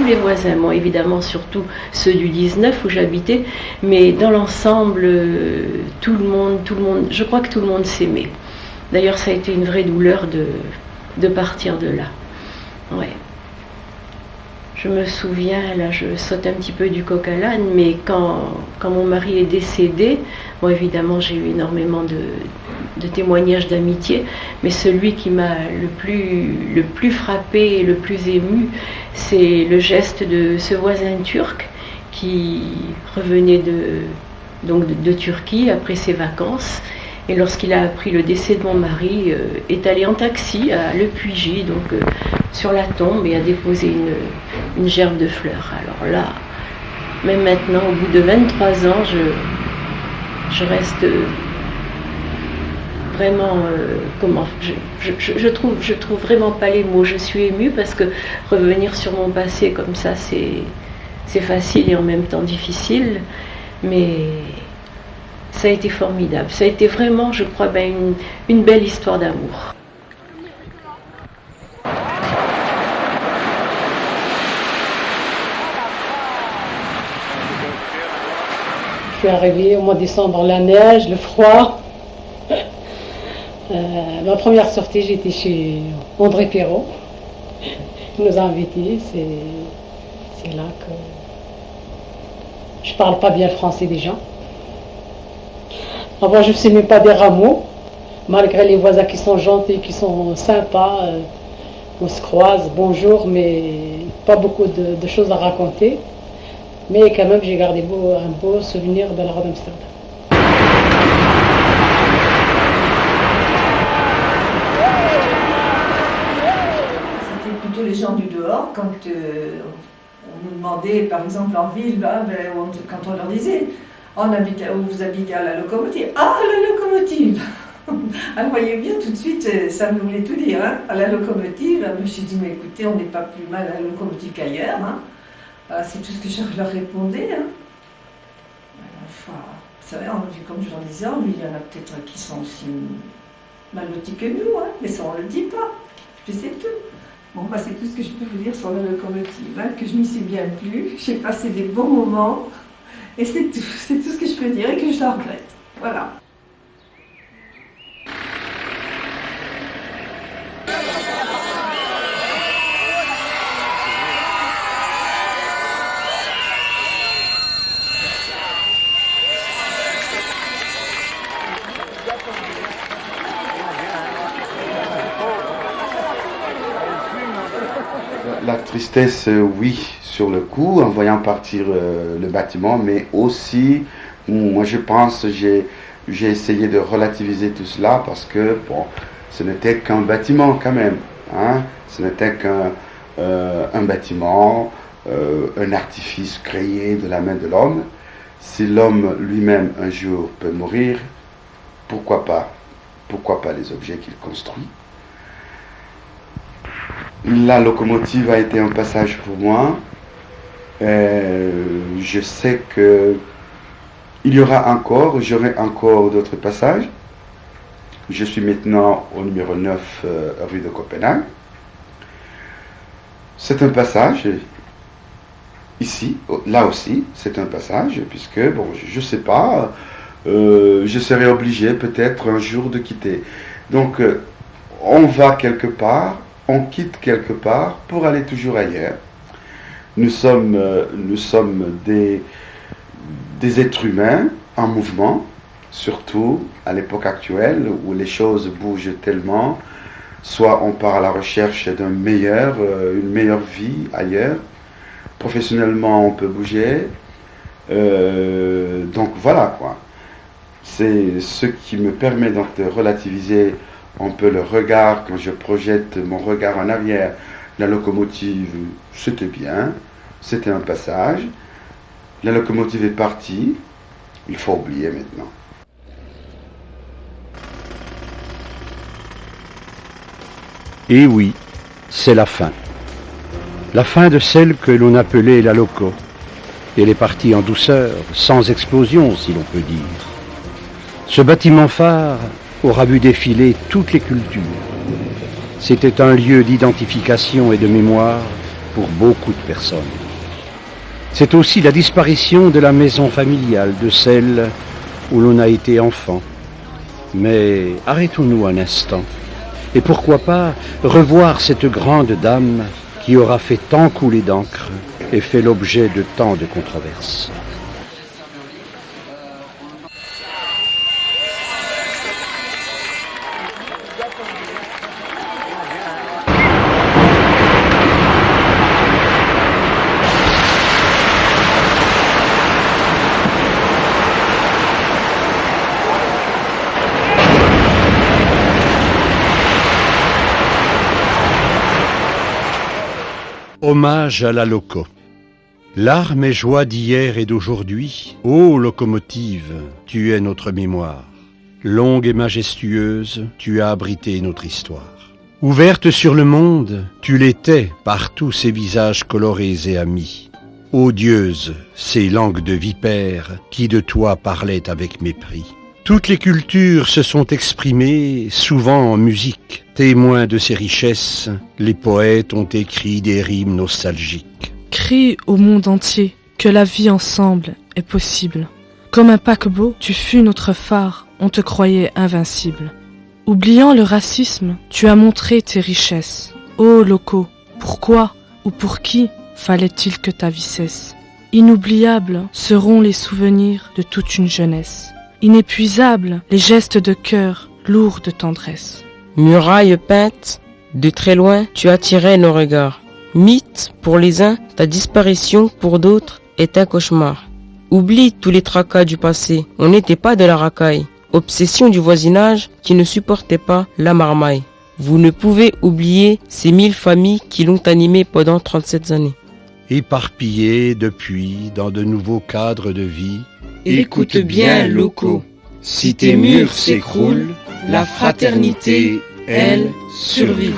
tous les voisins, bon, évidemment surtout ceux du 19 où j'habitais, mais dans l'ensemble, tout le monde, je crois que tout le monde s'aimait. D'ailleurs, ça a été une vraie douleur de partir de là. Ouais. Je me souviens, là je saute un petit peu du coq à l'âne, mais quand mon mari est décédé, bon évidemment j'ai eu énormément de témoignages d'amitié, mais celui qui m'a le plus frappé et le plus ému, c'est le geste de ce voisin turc qui revenait de Turquie après ses vacances. Et lorsqu'il a appris le décès de mon mari, est allé en taxi à Le Puy-Gy, donc sur la tombe, et a déposé une gerbe de fleurs. Alors là, même maintenant, au bout de 23 ans, je reste vraiment, je trouve vraiment pas les mots. Je suis émue parce que revenir sur mon passé comme ça, c'est facile et en même temps difficile, mais ça a été formidable. Ça a été vraiment, je crois, une belle histoire d'amour. Je suis arrivée au mois de décembre, la neige, le froid. Ma première sortie, j'étais chez André Perrault. Il nous a invités. C'est là que je parle pas bien le français déjà. Avant, je ne sais même pas des rameaux, malgré les voisins qui sont gentils, qui sont sympas. On se croise, bonjour, mais pas beaucoup de choses à raconter. Mais quand même, j'ai gardé un beau souvenir de la Rue d'Amsterdam. C'était plutôt les gens du dehors, quand on nous demandait, par exemple en ville, quand on leur disait vous habitez à la locomotive. Ah, la locomotive. Alors, vous voyez bien, tout de suite, ça me voulait tout dire. Hein, à la locomotive, je me suis dit, mais écoutez, on n'est pas plus mal à la locomotive qu'ailleurs. Hein. C'est tout ce que je leur répondais. Hein. Enfin, c'est vrai, comme je leur disais, il y en a peut-être qui sont aussi mal lotis que nous, hein, mais ça, on ne le dit pas. Je sais tout. Bon, c'est tout ce que je peux vous dire sur la locomotive, hein, que je m'y suis bien plu. J'ai passé des bons moments. Et c'est tout ce que je peux dire et que je la regrette. Voilà. La tristesse, oui, sur le coup, en voyant partir le bâtiment, mais aussi, moi je pense, j'ai essayé de relativiser tout cela parce que, bon, ce n'était qu'un bâtiment quand même, hein, ce n'était qu'un bâtiment, un artifice créé de la main de l'homme. Si l'homme lui-même un jour peut mourir, pourquoi pas les objets qu'il construit. La locomotive a été un passage pour moi. Je sais que j'aurai encore d'autres passages. Je suis maintenant au numéro 9 rue de Copenhague. C'est un passage, ici, là aussi, c'est un passage, puisque, bon, je ne sais pas, je serai obligé peut-être un jour de quitter. Donc, on va quelque part, on quitte quelque part pour aller toujours ailleurs. Nous sommes des êtres humains en mouvement, surtout à l'époque actuelle où les choses bougent tellement. Soit on part à la recherche une meilleure vie ailleurs. Professionnellement, on peut bouger. Donc voilà quoi. C'est ce qui me permet donc de relativiser un peu le regard quand je projette mon regard en arrière. La locomotive, c'était bien, c'était un passage. La locomotive est partie, il faut oublier maintenant. Et oui, c'est la fin. La fin de celle que l'on appelait la loco. Elle est partie en douceur, sans explosion si l'on peut dire. Ce bâtiment phare aura vu défiler toutes les cultures. C'était un lieu d'identification et de mémoire pour beaucoup de personnes. C'est aussi la disparition de la maison familiale, de celle où l'on a été enfant. Mais arrêtons-nous un instant. Et pourquoi pas revoir cette grande dame qui aura fait tant couler d'encre et fait l'objet de tant de controverses. Hommage à la loco. Larmes et joie d'hier et d'aujourd'hui, ô locomotive, tu es notre mémoire. Longue et majestueuse, tu as abrité notre histoire. Ouverte sur le monde, tu l'étais par tous ces visages colorés et amis. Odieuse, ces langues de vipères qui de toi parlaient avec mépris. Toutes les cultures se sont exprimées, souvent en musique. Témoins de ces richesses, les poètes ont écrit des rimes nostalgiques. Crie au monde entier que la vie ensemble est possible. Comme un paquebot, tu fus notre phare, on te croyait invincible. Oubliant le racisme, tu as montré tes richesses. Ô locaux, pourquoi ou pour qui fallait-il que ta vie cesse? Inoubliables seront les souvenirs de toute une jeunesse. Inépuisables les gestes de cœur lourds de tendresse. Muraille peinte, de très loin tu attirais nos regards. Mythe pour les uns, ta disparition pour d'autres est un cauchemar. Oublie tous les tracas du passé, on n'était pas de la racaille. Obsession du voisinage qui ne supportait pas la marmaille. Vous ne pouvez oublier ces 1000 familles qui l'ont animé pendant 37 années. Éparpillés depuis dans de nouveaux cadres de vie, écoute bien, locaux. Si tes murs s'écroulent, la fraternité, elle, survit.